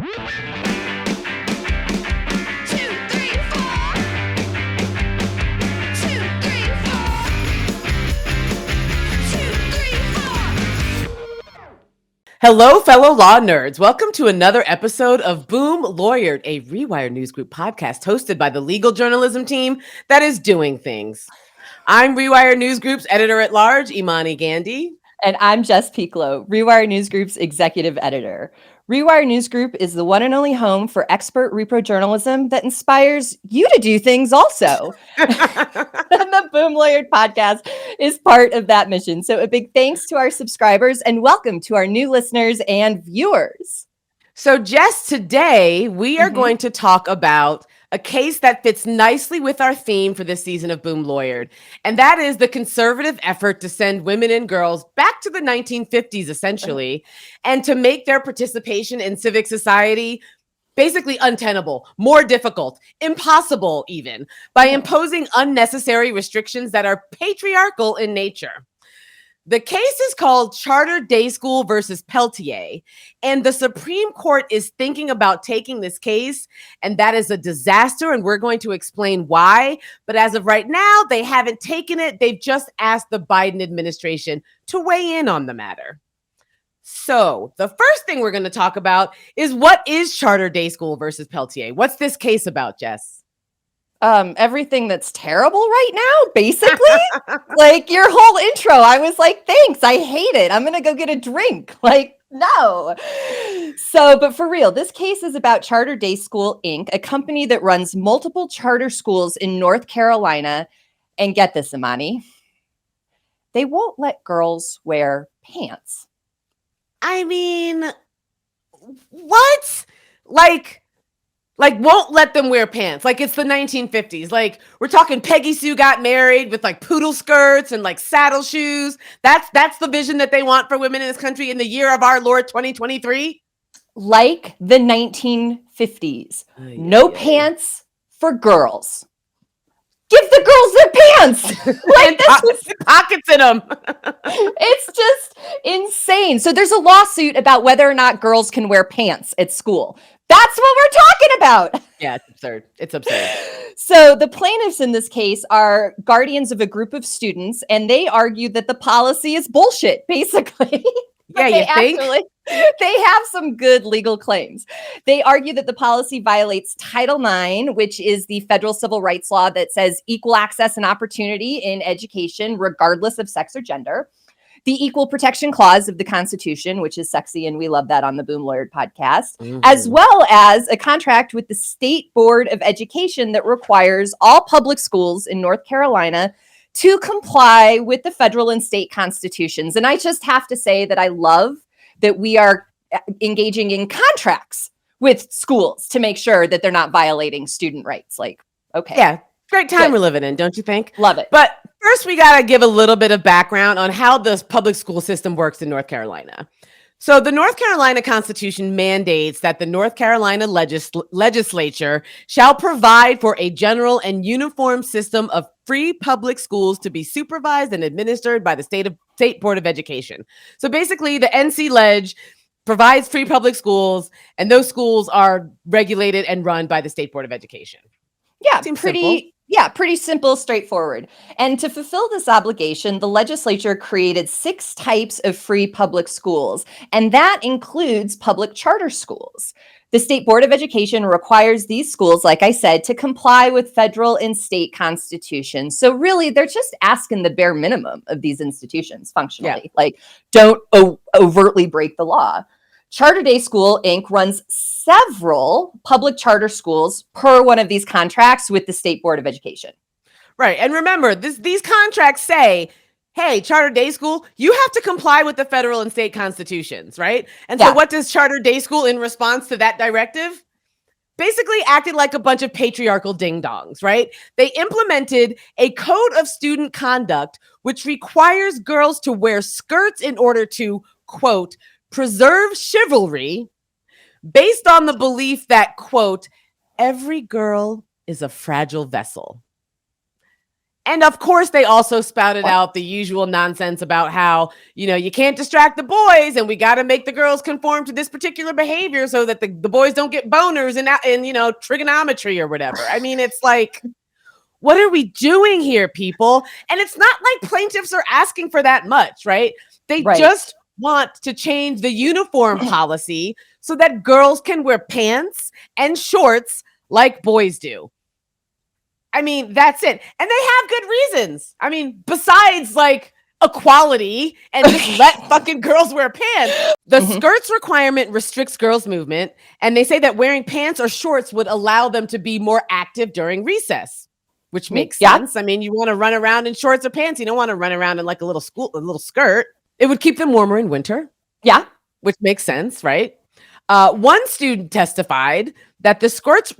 Hello, fellow law nerds. Welcome to another episode of Boom Lawyered, a Rewire News Group podcast hosted by the legal journalism team that is doing things. I'm Rewire News Group's editor-at-large, Imani Gandhi. And I'm Jess Pieklo, Rewire News Group's executive editor. Rewire News Group is the one and only home for expert repro journalism that inspires you to do things also. And the Boom Lawyered podcast is part of that mission. So a big thanks to our subscribers and welcome to our new listeners and viewers. So Jess, today we are going to talk about a case that fits nicely with our theme for this season of Boom Lawyered, and that is the conservative effort to send women and girls back to the 1950s, essentially, and to make their participation in civic society basically untenable, more difficult, impossible even, by imposing unnecessary restrictions that are patriarchal in nature. The case is called Charter Day School versus Peltier, and the Supreme Court is thinking about taking this case, and that is a disaster, and we're going to explain why. But as of right now, they haven't taken it. They've just asked the Biden administration to weigh in on the matter. So the first thing we're going to talk about is, what is Charter Day School versus Peltier? What's this case about, Jess? Everything that's terrible right now, basically. Like your whole intro, I was like, thanks, I hate it. I'm gonna go get a drink. Like, no. So, but for real, this case is about Charter Day School, Inc., a company that runs multiple charter schools in North Carolina. And get this, Imani, they won't let girls wear pants. I mean, what? Like won't let them wear pants. Like it's the 1950s. Like we're talking Peggy Sue got married with like poodle skirts and like saddle shoes. That's the vision that they want for women in this country in the year of our Lord 2023. Like the 1950s. No pants for girls. Give the girls their pants. Like this was pockets in them. It's just insane. So there's a lawsuit about whether or not girls can wear pants at school. That's what we're talking about. Yeah, it's absurd. It's absurd. So the plaintiffs in this case are guardians of a group of students, and they argue that the policy is bullshit, basically. Yeah, you think? They have some good legal claims. They argue that the policy violates Title IX, which is the federal civil rights law that says equal access and opportunity in education, regardless of sex or gender. The Equal Protection Clause of the Constitution, which is sexy, and we love that on the Boom Lawyered podcast, as well as a contract with the State Board of Education that requires all public schools in North Carolina to comply with the federal and state constitutions. And I just have to say that I love that we are engaging in contracts with schools to make sure that they're not violating student rights. Like, okay. Yeah, great time we're living in, don't you think? Love it. But first, we got to give a little bit of background on how the public school system works in North Carolina. So the North Carolina Constitution mandates that the North Carolina legislature shall provide for a general and uniform system of free public schools to be supervised and administered by the State Board of Education. So basically, the NC Leg provides free public schools, and those schools are regulated and run by the State Board of Education. Yeah, Seems pretty simple. Yeah, pretty simple, straightforward. And to fulfill this obligation, the legislature created 6 types of free public schools, and that includes public charter schools. The State Board of Education requires these schools, like I said, to comply with federal and state constitutions. So really, they're just asking the bare minimum of these institutions functionally. Yeah. Like, don't overtly break the law. Charter Day School, Inc. runs several public charter schools per one of these contracts with the State Board of Education. Right. And remember, these contracts say, hey, Charter Day School, you have to comply with the federal and state constitutions, right? And so what does Charter Day School in response to that directive? Basically acted like a bunch of patriarchal ding-dongs, right? They implemented a code of student conduct which requires girls to wear skirts in order to, quote, preserve chivalry, based on the belief that, quote, every girl is a fragile vessel. And of course, they also spouted out the usual nonsense about how, you can't distract the boys and we got to make the girls conform to this particular behavior so that the boys don't get boners in trigonometry or whatever. I mean, it's like, what are we doing here, people? And it's not like plaintiffs are asking for that much, right? They just want to change the uniform policy so that girls can wear pants and shorts like boys do. I mean, that's it. And they have good reasons. I mean, besides like equality and just let fucking girls wear pants. The skirts requirement restricts girls' movement. And they say that wearing pants or shorts would allow them to be more active during recess, which makes sense. I mean, you want to run around in shorts or pants. You don't want to run around in like a little skirt. It would keep them warmer in winter. Yeah. Which makes sense, right? One student testified that the skirts,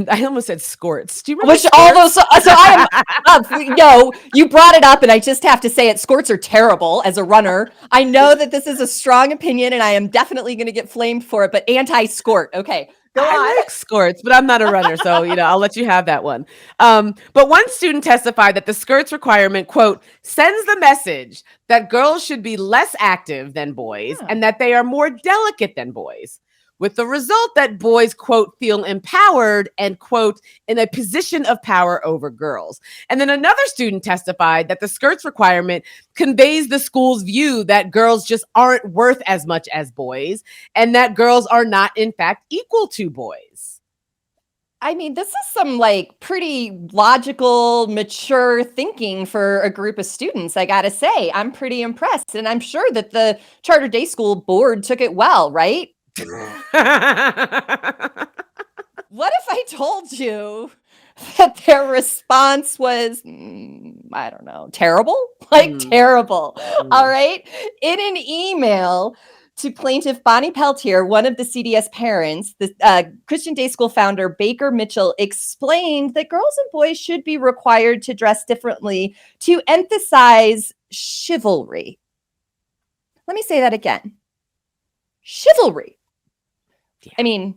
I almost said skirts. Do you remember all those? So I am, no, you brought it up and I just have to say it. Skirts are terrible as a runner. I know that this is a strong opinion and I am definitely going to get flamed for it, but anti-skirt. Okay. Go on. I like skirts, but I'm not a runner, so I'll let you have that one. But one student testified that the skirts requirement, quote, sends the message that girls should be less active than boys and that they are more delicate than boys, with the result that boys, quote, feel empowered and, quote, in a position of power over girls. And then another student testified that the skirts requirement conveys the school's view that girls just aren't worth as much as boys and that girls are not, in fact, equal to boys. I mean, this is some like pretty logical, mature thinking for a group of students. I got to say, I'm pretty impressed. And I'm sure that the charter day school board took it well, right? What if I told you that their response was, I don't know, terrible? Like terrible. All right. In an email to plaintiff Bonnie Peltier, one of the CDS parents, the Christian Day School founder Baker Mitchell explained that girls and boys should be required to dress differently to emphasize chivalry. Let me say that again. Chivalry. Yeah. I mean,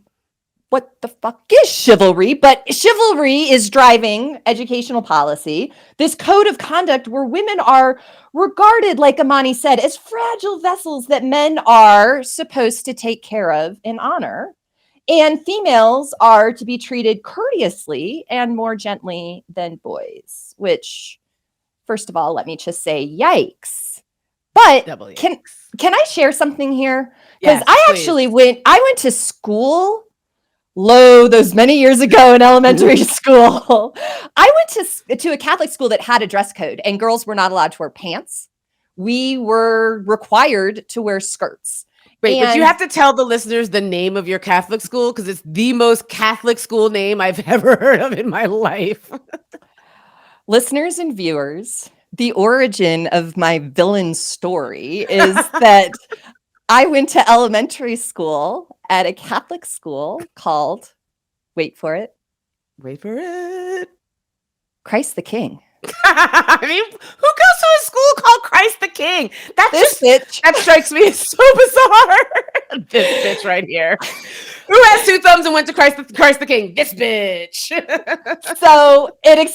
what the fuck is chivalry? But chivalry is driving educational policy. This code of conduct where women are regarded, like Imani said, as fragile vessels that men are supposed to take care of and honor. And females are to be treated courteously and more gently than boys, which, first of all, let me just say, yikes. But can I share something here? Because I went to school those many years ago in elementary school. I went to a Catholic school that had a dress code and girls were not allowed to wear pants. We were required to wear skirts. Wait, but you have to tell the listeners the name of your Catholic school because it's the most Catholic school name I've ever heard of in my life. Listeners and viewers, the origin of my villain story is that I went to elementary school at a Catholic school called, wait for it, Christ the King. I mean, who goes to a school called Christ the King? Bitch. That strikes me as so bizarre. This bitch right here. Who has two thumbs and went to Christ the King? This bitch. So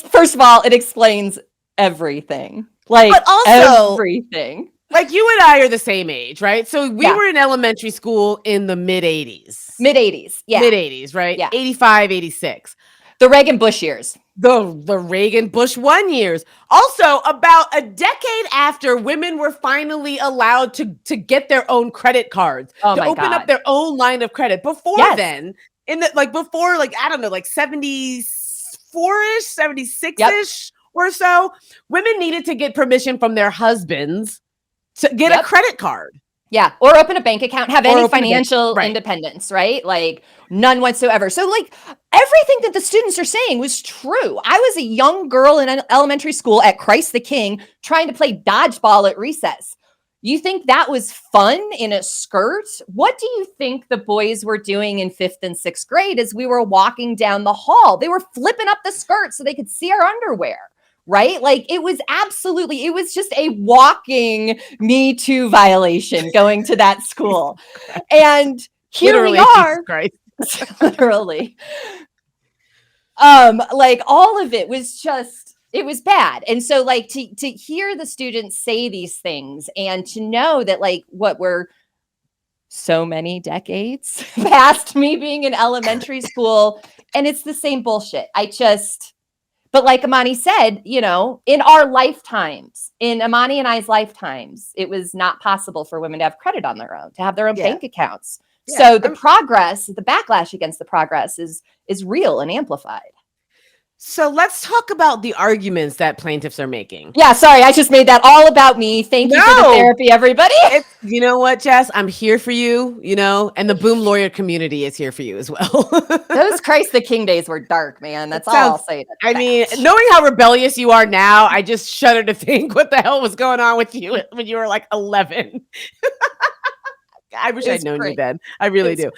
first of all, it explains everything. But also everything. Like you and I are the same age, right? So we were in elementary school in the mid-'80s. Mid-'80s, yeah. Mid-'80s, right? Yeah. 85, 86. The Reagan-Bush years. The Reagan-Bush 1 years. Also, about a decade after women were finally allowed to get their own credit cards, to open up their own line of credit. Before then, before I don't know, like 74-ish, 76-ish or so, women needed to get permission from their husbands to get a credit card. Yeah. Or open a bank account, have any financial independence, right? Like none whatsoever. So like everything that the students are saying was true. I was a young girl in an elementary school at Christ the King trying to play dodgeball at recess. You think that was fun in a skirt? What do you think the boys were doing in 5th and 6th grade as we were walking down the hall? They were flipping up the skirt so they could see our underwear. Right? Like it was just a walking Me Too violation going to that school. And here literally, we are. Literally. Like all of it was just It was bad. And so like to hear the students say these things and to know that like what we're so many decades past me being in elementary school and it's the same bullshit. But like Imani said, you know, in our lifetimes, in Imani and I's lifetimes, it was not possible for women to have credit on their own, to have their own Yeah. bank accounts. Yeah. So the progress, the backlash against the progress is real and amplified. So let's talk about the arguments that plaintiffs are making. Yeah, sorry, I just made that all about me. Thank you for the therapy, everybody. You know what, Jess? I'm here for you, you know, and the boom lawyer community is here for you as well. Those Christ the King days were dark, man. That's all I'll say. I mean, knowing how rebellious you are now, I just shudder to think what the hell was going on with you when you were like 11. I wish I'd known you then. I really do.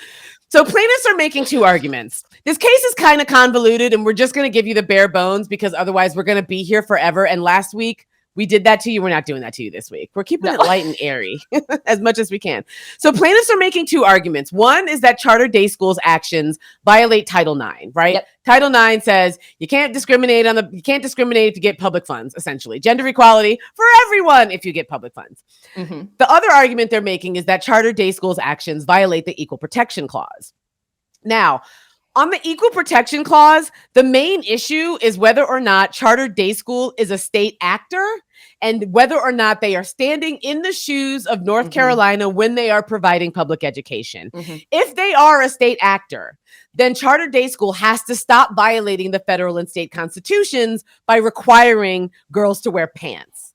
So plaintiffs are making two arguments. This case is kind of convoluted, and we're just going to give you the bare bones because otherwise we're going to be here forever. And last week, we did that to you. We're not doing that to you this week. We're keeping it light and airy as much as we can. So plaintiffs are making two arguments. One is that charter day schools' actions violate Title IX, right? Yep. Title IX says you can't discriminate if you get public funds, essentially. Gender equality for everyone if you get public funds. Mm-hmm. The other argument they're making is that charter day schools' actions violate the Equal Protection Clause. Now, on the Equal Protection Clause, the main issue is whether or not charter day school is a state actor and whether or not they are standing in the shoes of North Carolina when they are providing public education. If they are a state actor, then charter day school has to stop violating the federal and state constitutions by requiring girls to wear pants.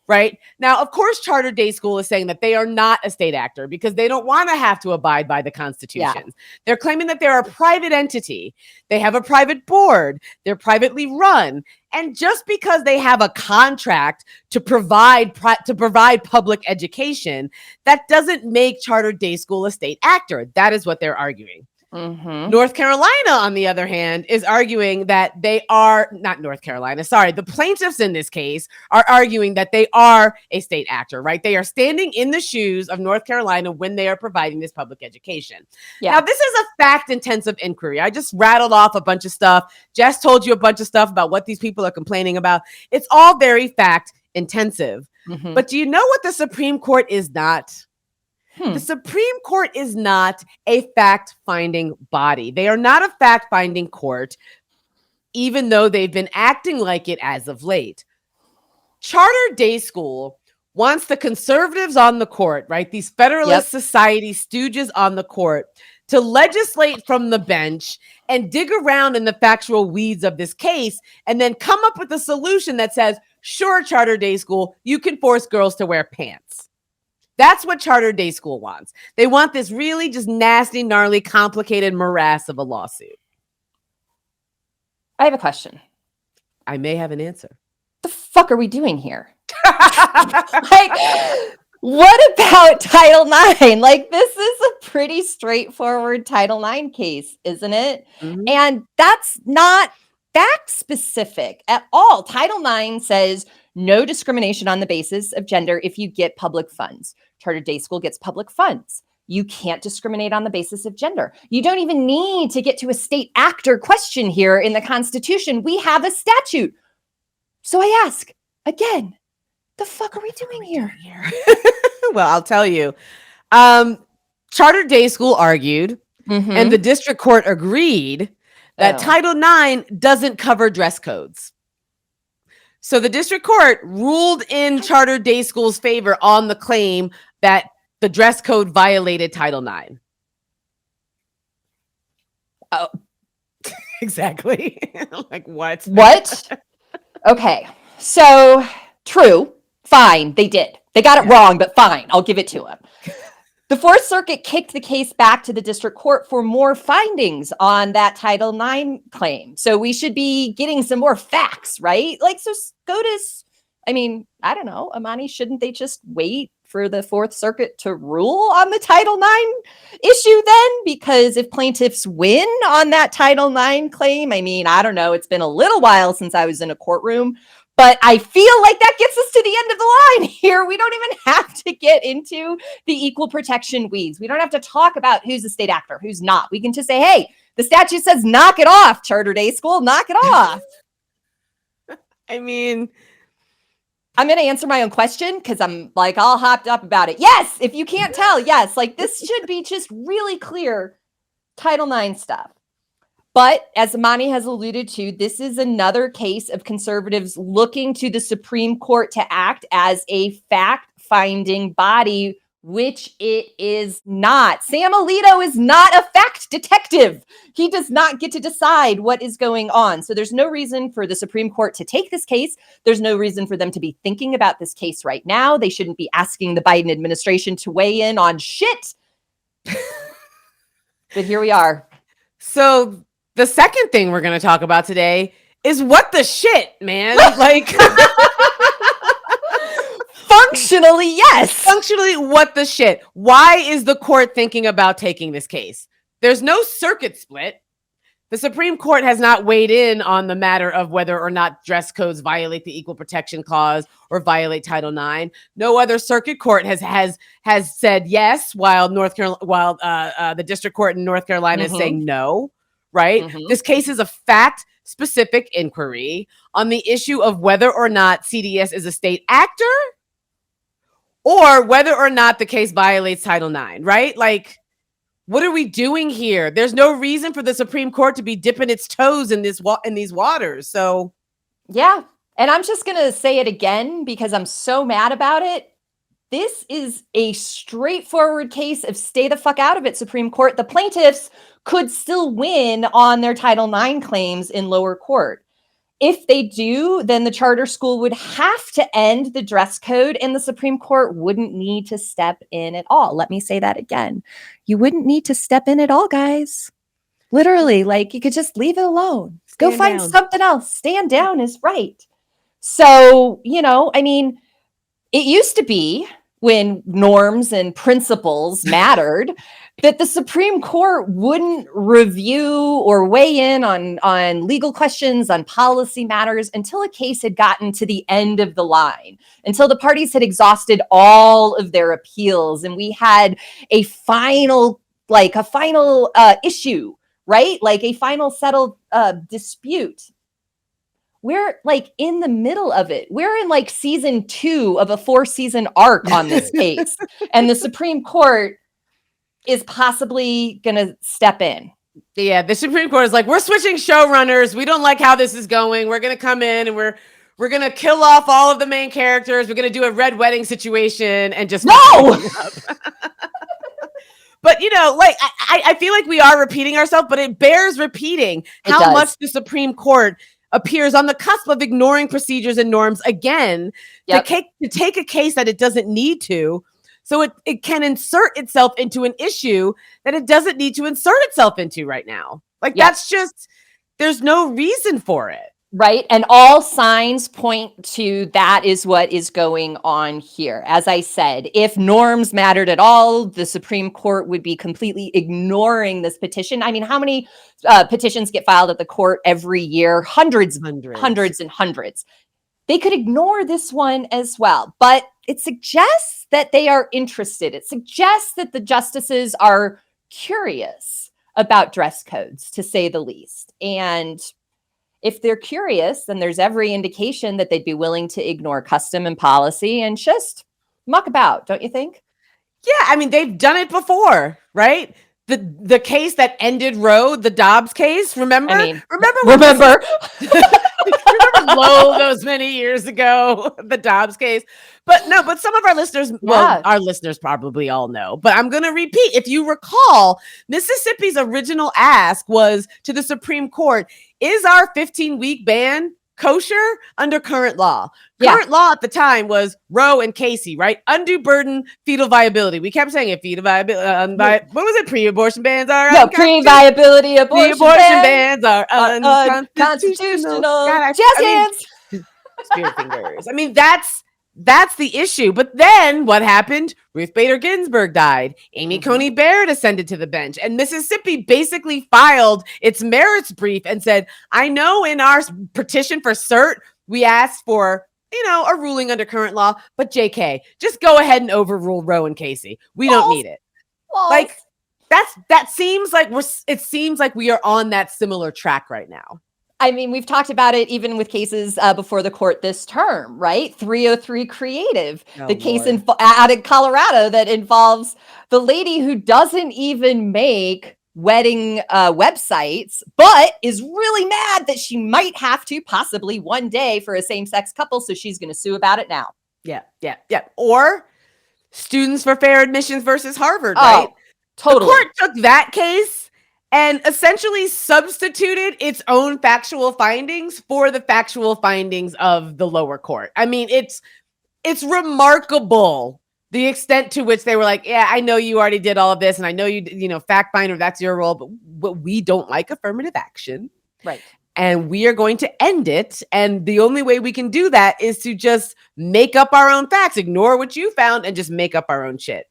Right now, of course, charter day school is saying that they are not a state actor because they don't want to have to abide by the Constitution. Yeah. They're claiming that they're a private entity. They have a private board. They're privately run. And just because they have a contract to provide public education, that doesn't make charter day school a state actor. That is what they're arguing. North Carolina, on the other hand, is arguing that they are not North Carolina. Sorry, the plaintiffs in this case are arguing that they are a state actor, right? They are standing in the shoes of North Carolina when they are providing this public education. Yeah. Now, this is a fact-intensive inquiry. I just rattled off a bunch of stuff. Jess told you a bunch of stuff about what these people are complaining about. It's all very fact-intensive. But do you know what the Supreme Court is not? The Supreme Court is not a fact-finding body. They are not a fact-finding court, even though they've been acting like it as of late. Charter day school wants the conservatives on the court, right? These Federalist Society stooges on the court to legislate from the bench and dig around in the factual weeds of this case and then come up with a solution that says, sure, charter day school, you can force girls to wear pants. That's what charter day school wants. They want this really just nasty, gnarly, complicated morass of a lawsuit. I have a question. I may have an answer. The fuck are we doing here? Like, what about Title IX? Like, this is a pretty straightforward Title IX case, isn't it? And that's not fact specific at all. Title IX says no discrimination on the basis of gender if you get public funds. Charter day school gets public funds. You can't discriminate on the basis of gender. You don't even need to get to a state actor question here in the Constitution. We have a statute. So I ask again, the fuck are we doing here? Well, I'll tell you. Charter day school argued, and the district court agreed that Title IX doesn't cover dress codes. So the district court ruled in charter day school's favor on the claim that the dress code violated Title IX. Oh, exactly. Like what? What? Okay. So true. Fine. They did. They got it wrong, but fine. I'll give it to them. The Fourth Circuit kicked the case back to the district court for more findings on that Title IX claim. So we should be getting some more facts, right? Like, so SCOTUS, I mean, I don't know, Imani, shouldn't they just wait for the Fourth Circuit to rule on the Title IX issue then? Because if plaintiffs win on that Title IX claim, I mean, I don't know, it's been a little while since I was in a courtroom, but I feel like that gets us to the end of the line here. We don't even have to get into the equal protection weeds. We don't have to talk about who's a state actor, who's not. We can just say, hey, the statute says knock it off, charter day school, knock it off. I mean, I'm going to answer my own question because I'm like all hopped up about it. Yes, if you can't tell, yes, like this should be just really clear Title IX stuff. But as Imani has alluded to, this is another case of conservatives looking to the Supreme Court to act as a fact-finding body, which it is not. Sam Alito is not a fact detective. He does not get to decide what is going on. So there's no reason for the Supreme Court to take this case. There's no reason for them to be thinking about this case right now. They shouldn't be asking the Biden administration to weigh in on shit. But here we are. so the second thing we're going to talk about today is what the shit, man. Like, functionally, yes. Functionally, what the shit? Why is the court thinking about taking this case? There's no circuit split. The Supreme Court has not weighed in on the matter of whether or not dress codes violate the Equal Protection Clause or violate Title IX. No other circuit court has said yes, while the district court in North Carolina is saying no. Right? This case is a fact-specific inquiry on the issue of whether or not CDS is a state actor or whether or not the case violates Title IX. Right? Like, what are we doing here? There's no reason for the Supreme Court to be dipping its toes in these waters. So, yeah. And I'm just going to say it again because I'm so mad about it. This is a straightforward case of stay the fuck out of it, Supreme Court. The plaintiffs could still win on their Title IX claims in lower court. If they do, then the charter school would have to end the dress code and the Supreme Court wouldn't need to step in at all. Let me say that again. You wouldn't need to step in at all, guys. Literally, like you could just leave it alone. Go find something else. Stand down is right. So, I mean, it used to be when norms and principles mattered that the Supreme Court wouldn't review or weigh in on legal questions, on policy matters until a case had gotten to the end of the line, until the parties had exhausted all of their appeals and we had a final issue, right? Like a final settled dispute. We're like in the middle of it. We're in like season 2 of a 4-season arc on this case. And the Supreme Court is possibly going to step in. Yeah, the Supreme Court is like, we're switching showrunners. We don't like how this is going. We're going to come in and we're going to kill off all of the main characters. We're going to do a red wedding situation and just no. But, like, I feel like we are repeating ourselves, but it bears repeating how much the Supreme Court appears on the cusp of ignoring procedures and norms again to take a case that it doesn't need to. So it can insert itself into an issue that it doesn't need to insert itself into right now. Like, that's just, there's no reason for it. Right. And all signs point to that is what is going on here. As I said, if norms mattered at all, the Supreme Court would be completely ignoring this petition. I mean, how many petitions get filed at the court every year? Hundreds. They could ignore this one as well. But it suggests that they are interested. It suggests that the justices are curious about dress codes, to say the least. And if they're curious, then there's every indication that they'd be willing to ignore custom and policy and just muck about, don't you think? Yeah, I mean, they've done it before, right? The case that ended Roe, the Dobbs case, remember? I mean, remember Low those many years ago, the Dobbs case. But some of our listeners, our listeners probably all know, but I'm going to repeat. If you recall, Mississippi's original ask was to the Supreme Court, is our 15-week ban kosher under current law? Current law at the time was Roe and Casey, right? Undue burden, fetal viability. We kept saying it, fetal viability. What was it? Pre-abortion bans are pre-viability abortion bans are unconstitutional. Jazz hands. Spirit fingers. I mean, that's the issue. But then what happened? Ruth Bader Ginsburg died. Amy Coney Barrett ascended to the bench. And Mississippi basically filed its merits brief and said, I know in our petition for cert, we asked for, a ruling under current law, but JK, just go ahead and overrule Roe and Casey. We don't need it. Like, that seems like it seems like we are on that similar track right now. I mean, we've talked about it even with cases before the court this term, right? 303 Creative, Oh, the case Lord. out in Colorado that involves the lady who doesn't even make wedding websites, but is really mad that she might have to possibly one day for a same-sex couple. So she's going to sue about it now. Yeah, yeah, yeah. Or Students for Fair Admissions versus Harvard, right? Oh, The totally. court took that case and essentially substituted its own factual findings for the factual findings of the lower court. I mean, it's remarkable the extent to which they were like, yeah, I know you already did all of this, and I know fact finder, that's your role, but we don't like affirmative action. Right. And we are going to end it. And the only way we can do that is to just make up our own facts, ignore what you found, and just make up our own shit.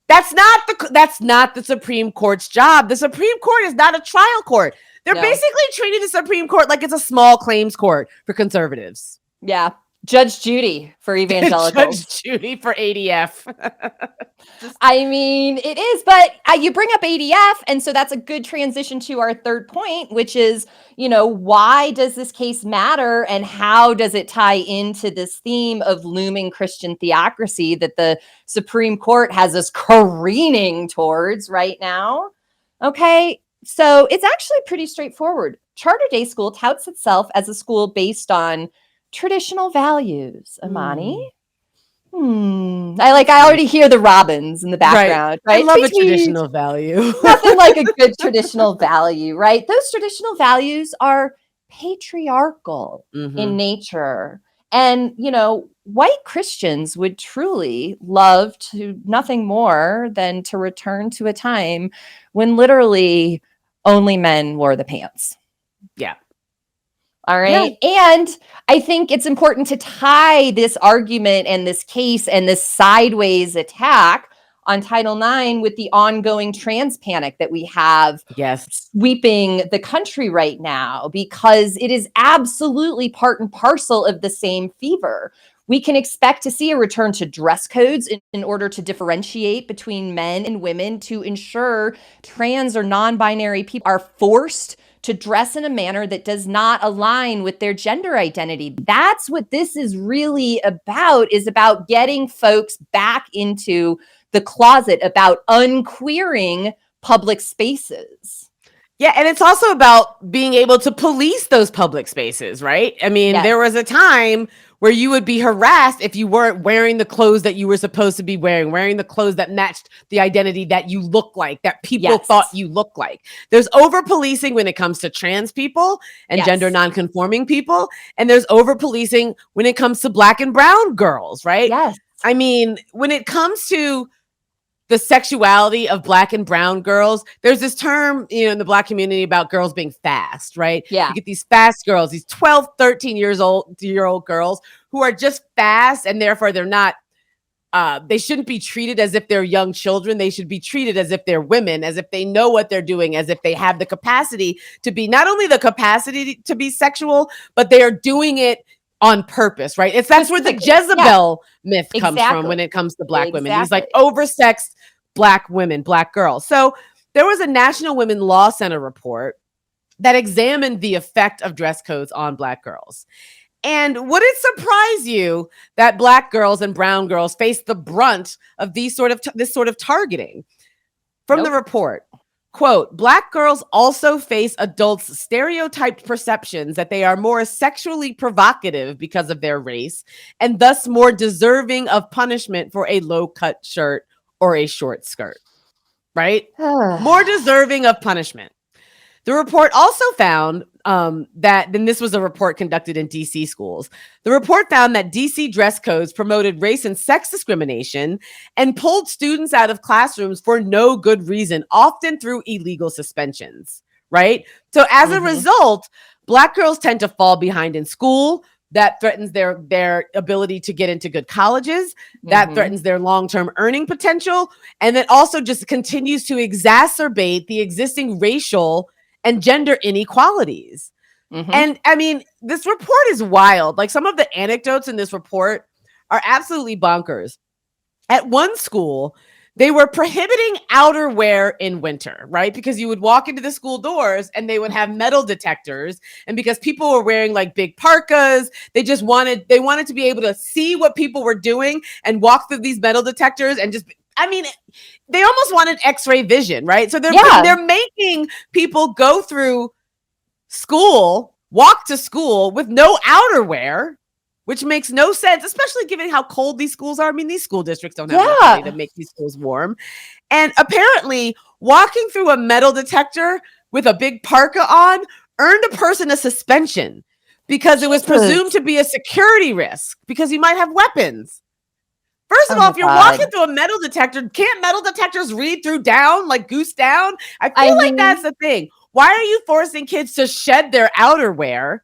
That's not the Supreme Court's job. The Supreme Court is not a trial court. They're No. basically treating the Supreme Court like it's a small claims court for conservatives. Yeah. Judge Judy for evangelicals. Judge Judy for ADF. I mean, it is, but you bring up ADF, and so that's a good transition to our third point, which is, why does this case matter, and how does it tie into this theme of looming Christian theocracy that the Supreme Court has us careening towards right now? Okay, so it's actually pretty straightforward. Charter Day School touts itself as a school based on traditional values, Imani. I already hear the robins in the background, right? I love a traditional value. Nothing like a good traditional value, right? Those traditional values are patriarchal in nature. And, white Christians would truly love to nothing more than to return to a time when literally only men wore the pants. Yeah. All right. Yeah. And I think it's important to tie this argument and this case and this sideways attack on Title IX with the ongoing trans panic that we have sweeping the country right now, because it is absolutely part and parcel of the same fever. We can expect to see a return to dress codes in order to differentiate between men and women, to ensure trans or non-binary people are forced to dress in a manner that does not align with their gender identity. That's what this is really about, is about getting folks back into the closet, about unqueering public spaces. Yeah, and it's also about being able to police those public spaces, right? I mean, There was a time where you would be harassed if you weren't wearing the clothes that you were supposed to be wearing the clothes that matched the identity that you look like, that people thought you look like. There's over-policing when it comes to trans people and gender non-conforming people, and there's over-policing when it comes to Black and brown girls, right? Yes. I mean, when it comes to the sexuality of Black and brown girls, there's this term, in the Black community about girls being fast, right? Yeah. You get these fast girls, these 12, 13 year old girls who are just fast, and therefore they're not, they shouldn't be treated as if they're young children. They should be treated as if they're women, as if they know what they're doing, as if they have the capacity to be, not only the capacity to be sexual, but they are doing it on purpose, right? That's where the Jezebel myth comes from when it comes to Black women. These like oversexed Black women, Black girls. So there was a National Women Law Center report that examined the effect of dress codes on Black girls. And would it surprise you that Black girls and brown girls face the brunt of this sort of targeting? From the report, quote, Black girls also face adults' stereotyped perceptions that they are more sexually provocative because of their race, and thus more deserving of punishment for a low-cut shirt or a short skirt, right? More deserving of punishment. The report also found then this was a report conducted in DC schools. The report found that DC dress codes promoted race and sex discrimination and pulled students out of classrooms for no good reason, often through illegal suspensions, right? So as a result, Black girls tend to fall behind in school. That threatens their ability to get into good colleges. That threatens their long-term earning potential. And it also just continues to exacerbate the existing racial and gender inequalities. And I mean, this report is wild. Like, some of the anecdotes in this report are absolutely bonkers. At one school, they were prohibiting outerwear in winter, right? Because you would walk into the school doors and they would have metal detectors. And because people were wearing like big parkas, they wanted to be able to see what people were doing and walk through these metal detectors and just, I mean, they almost wanted X-ray vision, right? So they're making people go through school, walk to school with no outerwear, which makes no sense, especially given how cold these schools are. I mean, these school districts don't have enough money to make these schools warm. And apparently, walking through a metal detector with a big parka on earned a person a suspension because it was presumed to be a security risk because you might have weapons. First of all, if you're walking through a metal detector, can't metal detectors read through down, like goose down? I feel like that's the thing. Why are you forcing kids to shed their outerwear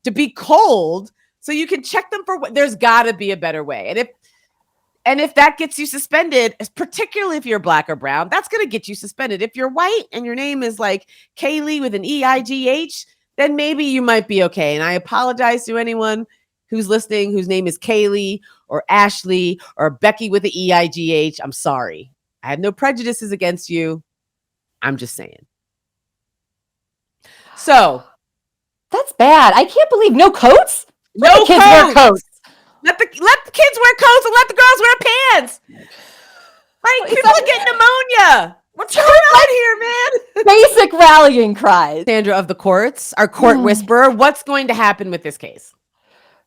to be cold so you can check them for what? There's got to be a better way. And if that gets you suspended, particularly if you're black or brown, that's going to get you suspended. If you're white and your name is like Kaylee with an EIGH, then maybe you might be okay. And I apologize to anyone who's listening whose name is Kaylee or Ashley or Becky with the EIGH. I'm sorry. I had no prejudices against you. I'm just saying. So that's bad. I can't believe no coats. Let the kids wear coats. Let the kids wear coats and let the girls wear pants. Like, people are getting pneumonia. What's going on here, man? Basic rallying cries. Sandra of the courts, our court whisperer. What's going to happen with this case?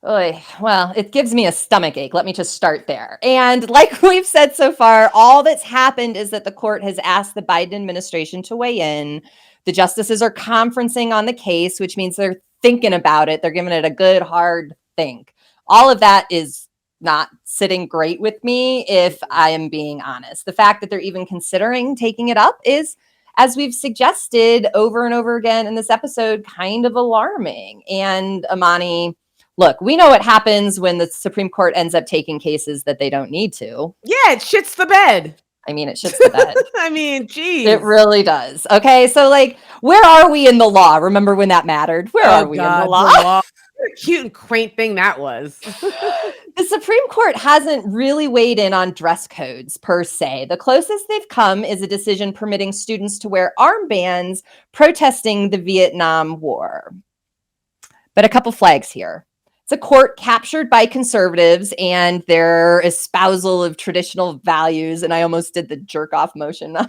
Well, it gives me a stomach ache. Let me just start there. And like we've said so far, all that's happened is that the court has asked the Biden administration to weigh in. The justices are conferencing on the case, which means they're thinking about it. They're giving it a good, hard think. All of that is not sitting great with me, if I am being honest. The fact that they're even considering taking it up is, as we've suggested over and over again in this episode, kind of alarming. And Imani, look, we know what happens when the Supreme Court ends up taking cases that they don't need to. Yeah, it shits the bed. I mean, it shits the bed. I mean, geez. It really does. Okay, so like, where are we in the law? Remember when that mattered? Where are we in the law? What a cute and quaint thing that was. The Supreme Court hasn't really weighed in on dress codes per se. The closest they've come is a decision permitting students to wear armbands protesting the Vietnam War. But a couple flags here. It's a court captured by conservatives and their espousal of traditional values. And I almost did the jerk off motion. Which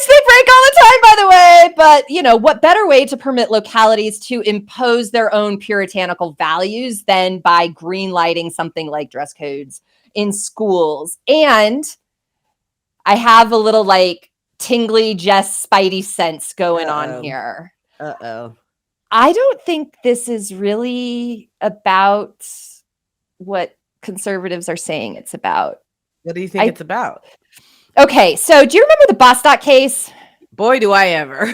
they break all the time, by the way. But, you know, what better way to permit localities to impose their own puritanical values than by greenlighting something like dress codes in schools? And I have a little like tingly Jess Spidey sense going on here. I don't think this is really about what conservatives are saying it's about. What do you think it's about? Okay, so do you remember the Bostock case? Boy, do I ever.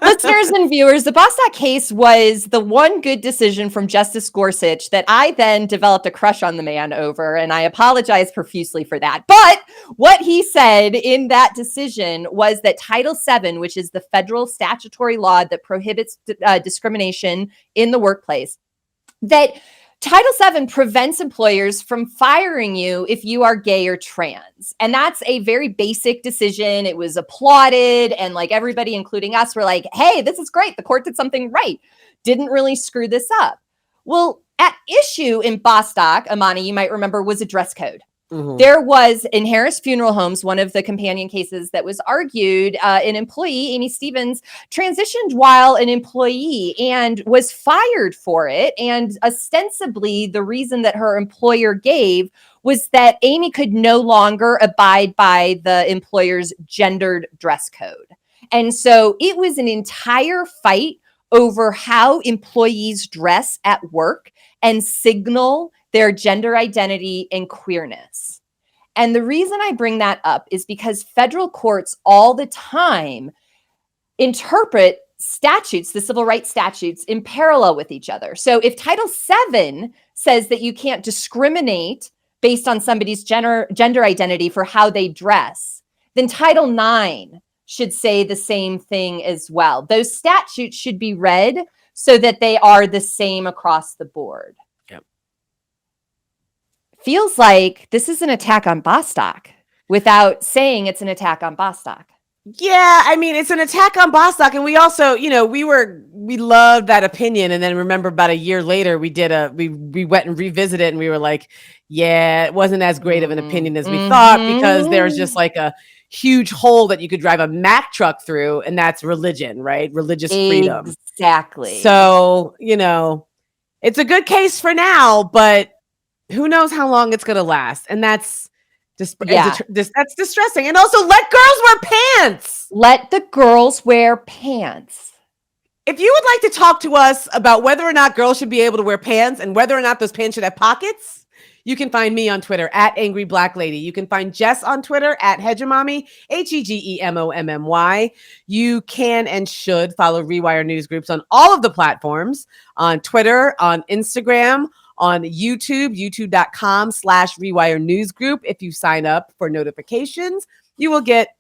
Listeners and viewers, the Bostock case was the one good decision from Justice Gorsuch that I then developed a crush on the man over, and I apologize profusely for that. But what he said in that decision was that Title VII, which is the federal statutory law that prohibits discrimination in the workplace, that Title VII prevents employers from firing you if you are gay or trans. And that's a very basic decision. It was applauded. And like everybody, including us, were like, hey, this is great. The court did something right. Didn't really screw this up. Well, at issue in Bostock, Imani, you might remember, was a dress code. Mm-hmm. There was in Harris Funeral Homes, one of the companion cases that was argued, an employee, Amy Stevens, transitioned while an employee and was fired for it. And ostensibly, the reason that her employer gave was that Amy could no longer abide by the employer's gendered dress code. And so it was an entire fight over how employees dress at work and signal their gender identity and queerness. And the reason I bring that up is because federal courts all the time interpret statutes, the civil rights statutes, in parallel with each other. So if Title VII says that you can't discriminate based on somebody's gender identity for how they dress, then Title IX should say the same thing as well. Those statutes should be read so that they are the same across the board. feels like this is an attack on Bostock without saying it's an attack on Bostock. Yeah, I mean, it's an attack on Bostock, and we also, we loved that opinion, and then remember about a year later, we went and revisited it, and we were like, yeah, it wasn't as great of an opinion as we thought, because there's just like a huge hole that you could drive a Mack truck through, and that's religion, right? Religious freedom. Exactly. So, it's a good case for now, but who knows how long it's going to last, and that's that's distressing. And also, let girls wear pants. Let the girls wear pants. If you would like to talk to us about whether or not girls should be able to wear pants and whether or not those pants should have pockets, you can find me on Twitter at Angry Black Lady. You can find Jess on Twitter at Hegemommy, HEGEMOMMY. You can and should follow Rewire News Groups on all of the platforms, on Twitter, on Instagram, on YouTube, youtube.com/Rewire News Group. If you sign up for notifications, you will get,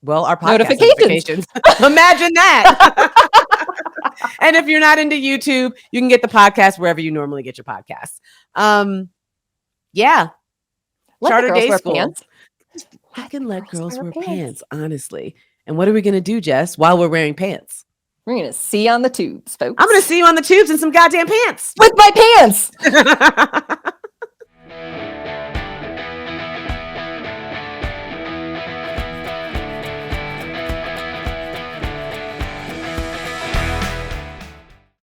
our podcast notifications. Imagine that. And if you're not into YouTube, you can get the podcast wherever you normally get your podcasts. Yeah. Charter Day wear School. Pants. I can let girls wear pants, honestly. And what are we going to do, Jess, while we're wearing pants? We're going to see you on the tubes, folks. I'm going to see you on the tubes in some goddamn pants. With my pants.